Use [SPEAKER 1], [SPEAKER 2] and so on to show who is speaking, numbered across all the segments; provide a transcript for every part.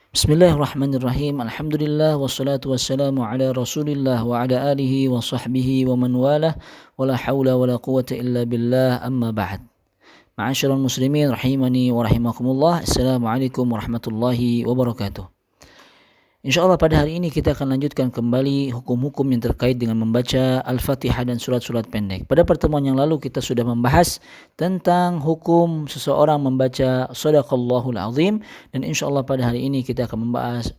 [SPEAKER 1] Bismillahirrahmanirrahim. Alhamdulillah wassalatu wassalamu ala Rasulillah wa ala alihi wa sahbihi wa man walah wala haula wala quwwata illa billah amma ba'd. Ma'asyiral muslimin rahimani wa rahimakumullah. Assalamualaikum warahmatullahi wabarakatuh. InsyaAllah pada hari ini kita akan lanjutkan kembali hukum-hukum yang terkait dengan membaca Al-Fatihah dan surat-surat pendek. Pada pertemuan yang lalu kita sudah membahas tentang hukum seseorang membaca Shadaqallahul Azim, dan insyaAllah pada hari ini kita akan membahas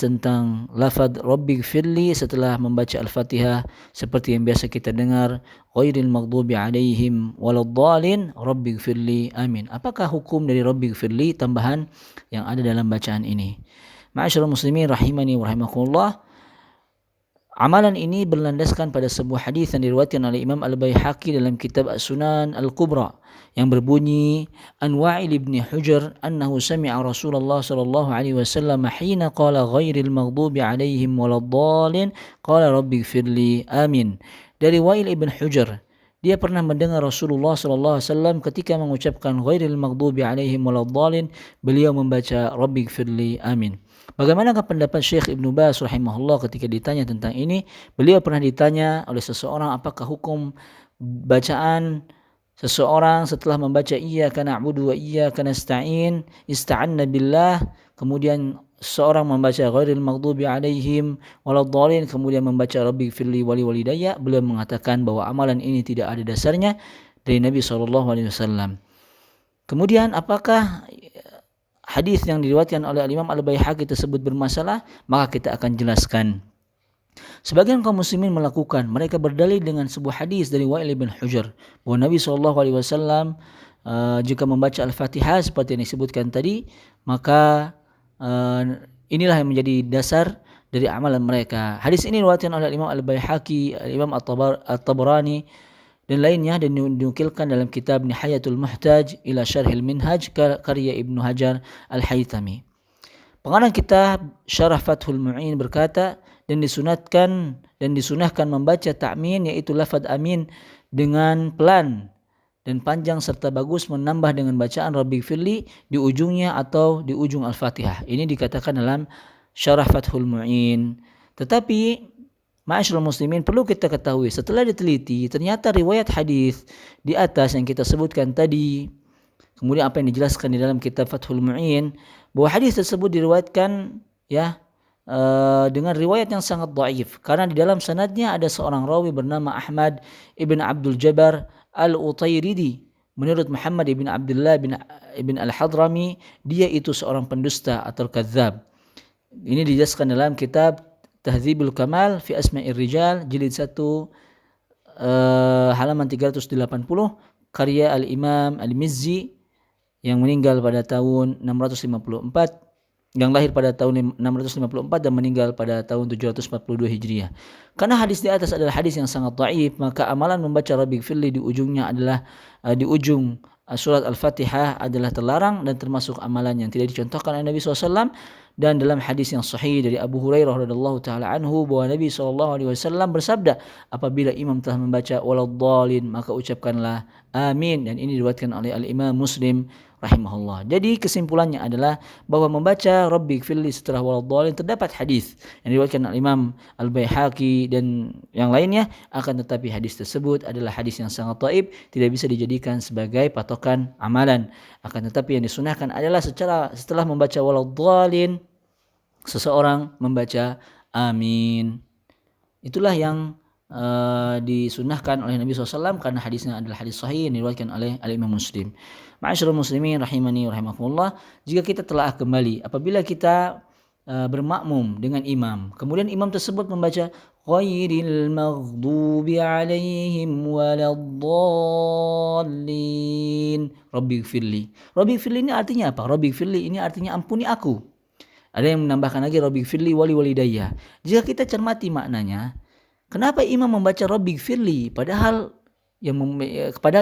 [SPEAKER 1] tentang lafaz Rabbighfirli setelah membaca Al-Fatihah, seperti yang biasa kita dengar, ghairil maghdubi alaihim waladdallin Rabbighfirli amin. Apakah hukum dari Rabbighfirli tambahan yang ada dalam bacaan ini? Ma'asyiral muslimin rahimani wa rahimakumullah. Amalan ini berlandaskan pada sebuah hadis yang diriwayatkan oleh Imam Al-Baihaqi dalam kitab As-Sunan Al-Kubra yang berbunyi, an Wa'il ibn Hujr annahu sami'a Rasulullah sallallahu alaihi wasallam hina qala ghairil maghdubi alaihim waladdallin qala rabbighfirli amin. Dari Wa'il ibn Hujr, dia pernah mendengar Rasulullah sallallahu alaihi wasallam ketika mengucapkan ghairil maghdubi alaihim waladdallin, beliau membaca rabbighfirli amin. Bagaimanakah pendapat Syekh Ibnu Baz rahimahullah ketika ditanya tentang ini? Beliau pernah ditanya oleh seseorang, apakah hukum bacaan seseorang setelah membaca iyyaka na'budu wa iyyaka nasta'in, ista'anna billah, kemudian seorang membaca ghairil maghdubi alaihim waladdallin, kemudian membaca rabbighfirli wali walidayya. Beliau mengatakan bahwa amalan ini tidak ada dasarnya dari Nabi SAW. Kemudian apakah hadis yang diriwayatkan oleh Imam Al-Baihaqi tersebut bermasalah? Maka kita akan jelaskan. Sebagian kaum muslimin melakukan, mereka berdalil dengan sebuah hadis dari Wa'il bin Hujr bahwa Nabi SAW jika membaca Al-Fatihah seperti yang disebutkan tadi, maka inilah yang menjadi dasar dari amalan mereka. Hadis ini diriwayatkan oleh Imam Al-Baihaqi, Imam At-Tabarani dan lainnya, dan dinukilkan dalam kitab Nihayatul Muhtaj ila Syarhil Minhaj karya Ibnu Hajar Al-Haythami. Pengarang kitab Syarah Fathul Mu'in berkata, dan disunahkan membaca ta'min, yaitu lafaz amin dengan pelan dan panjang serta bagus, menambah dengan bacaan Rabbighfirli di ujungnya atau di ujung Al-Fatihah. Ini dikatakan dalam Syarah Fathul Mu'in. Tetapi ma'asyiral muslimin, perlu kita ketahui, setelah diteliti ternyata riwayat hadis di atas yang kita sebutkan tadi, kemudian apa yang dijelaskan di dalam kitab Fathul Mu'in, bahwa hadis tersebut diriwayatkan dengan riwayat yang sangat dhaif, karena di dalam sanadnya ada seorang rawi bernama Ahmad ibn Abdul Jabbar Al-Utairidi. Menurut Muhammad ibn Abdullah ibn Al-Hadrami, dia itu seorang pendusta atau kadzab. Ini dijelaskan dalam kitab Tahdzibul Kamal fi Asma'ir Rijal jilid 1 halaman 380 karya Al-Imam Al-Mizzi yang meninggal pada tahun 654, yang lahir pada tahun 654 dan meninggal pada tahun 742 Hijriah. Karena hadis di atas adalah hadis yang sangat dhaif, maka amalan membaca Rabbighfirli di ujungnya adalah di ujung surat Al-Fatihah adalah terlarang dan termasuk amalan yang tidak dicontohkan oleh Nabi SAW. Dan dalam hadis yang sahih dari Abu Hurairah radhiyallahu taala anhu bahwa Nabi SAW bersabda, apabila imam telah membaca waladdallin maka ucapkanlah amin, dan ini diriwayatkan oleh Al-Imam Muslim rahimahullah. Jadi kesimpulannya adalah bahwa membaca Rabbighfirli setelah waladdallin terdapat hadis yang diriwayatkan oleh Imam Al-Baihaqi dan yang lainnya, akan tetapi hadis tersebut adalah hadis yang sangat dhaif, tidak bisa dijadikan sebagai patokan amalan. Akan tetapi yang disunahkan adalah setelah membaca waladdallin seseorang membaca amin. Itulah yang disunahkan oleh Nabi SAW, karena hadisnya adalah hadis sahih yang diriwayatkan oleh Al-Imam Muslim. Ma'asyiral muslimin rahimani wa rahimakumullah, jika kita telah kembali, apabila kita bermakmum dengan imam, kemudian imam tersebut membaca ghairil maghdubi alaihim waladdallin Rabbighfirli. Rabbighfirli ini artinya apa? Rabbighfirli ini artinya ampuni aku. Ada yang menambahkan lagi Rabbighfirli wali walidayya. Jika kita cermati maknanya, kenapa imam membaca Rabbighfirli padahal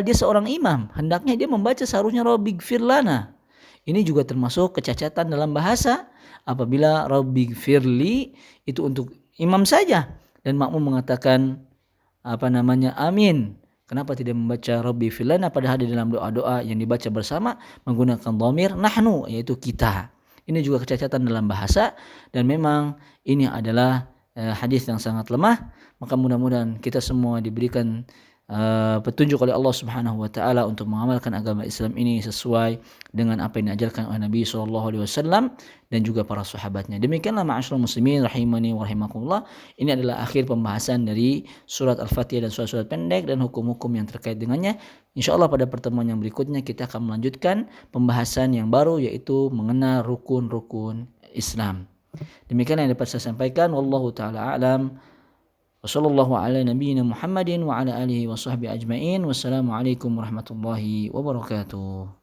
[SPEAKER 1] dia seorang imam, hendaknya dia membaca seharusnya Rabbighfirlana. Ini juga termasuk kecacatan dalam bahasa apabila Rabbighfirli itu untuk imam saja dan makmum mengatakan amin. Kenapa tidak membaca Rabbighfirlana padahal di dalam doa-doa yang dibaca bersama menggunakan dhamir nahnu, yaitu kita. Ini juga kecacatan dalam bahasa dan memang ini adalah hadis yang sangat lemah. Maka mudah-mudahan kita semua diberikan petunjuk oleh Allah Subhanahu wa taala untuk mengamalkan agama Islam ini sesuai dengan apa yang diajarkan oleh Nabi sallallahu alaihi wasallam dan juga para sahabatnya. Demikianlah ma'asyiral muslimin rahimani wa rahimakumullah. Ini adalah akhir pembahasan dari surat Al-Fatihah dan surat-surat pendek dan hukum-hukum yang terkait dengannya. Insyaallah pada pertemuan yang berikutnya kita akan melanjutkan pembahasan yang baru, yaitu mengenal rukun-rukun Islam. Demikian yang dapat saya sampaikan. Wallahu taala a'lam. Wassallallahu ala nabiyyina Muhammadin wa ala alihi wa sahbihi ajmain. Wassalamualaikum warahmatullahi wabarakatuh.